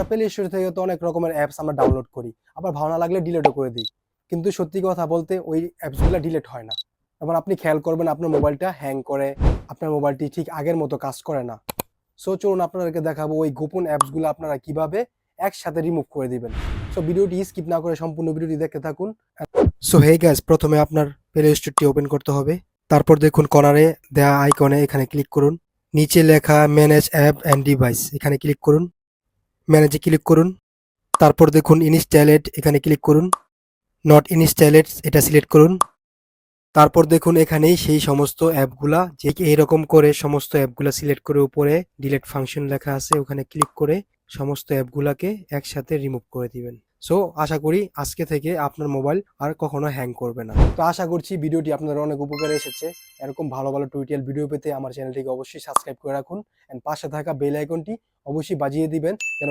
আমরা play store থেকে তো অনেক রকমের অ্যাপস আমরা ডাউনলোড করি, আবার ভালো না লাগলে ডিলিটও করে দিই। কিন্তু সত্যি কথা বলতে ওই অ্যাপসগুলো ডিলিট হয় না। এবং আপনি খেয়াল করবেন আপনার মোবাইলটা হ্যাং করে, আপনার মোবাইলটি ঠিক আগের মতো কাজ করে না। সো চলুন আপনাদেরকে দেখাবো ওই গোপন অ্যাপসগুলো আপনারা কিভাবে একসাথে রিমুভ করে দিবেন। সো ভিডিওটি স্কিপ না করে সম্পূর্ণ ভিডিওটি দেখতে থাকুন। সো হে গাইস, প্রথমে আপনার প্লে স্টোরটি ওপেন করতে হবে। তারপর দেখুন কর্নারে দেয়া আইকনে এখানে ক্লিক করুন। নিচে লেখা ম্যানেজ অ্যাপ অ্যান্ড ডিভাইস, এখানে ক্লিক করুন। ম্যানেজে ক্লিক করুন। তারপর দেখুন ইনস্টলেড, এখানে ক্লিক করুন। নট ইনস্টলেড এটা সিলেক্ট করুন। তারপর দেখুন এখানেই সেই সমস্ত অ্যাপগুলা, যে এইরকম করে সমস্ত অ্যাপগুলা সিলেক্ট করে উপরে ডিলিট ফাংশন লেখা আছে ওখানে ক্লিক করে সমস্ত অ্যাপগুলাকে একসাথে রিমুভ করে দিবেন। সো আশা করি আজকে থেকে আপনার মোবাইল আর কখনো হ্যাং করবে না। তো আশা করছি ভিডিওটি আপনাদের অনেক উপকারে এসেছে। এরকম ভালো ভালো টিউটোরিয়াল ভিডিও পেতে আমার চ্যানেলটিকে অবশ্যই সাবস্ক্রাইব করে রাখুন, এন্ড পাশে থাকা বেল আইকনটি অবশ্যই বাজিয়ে দিবেন যেন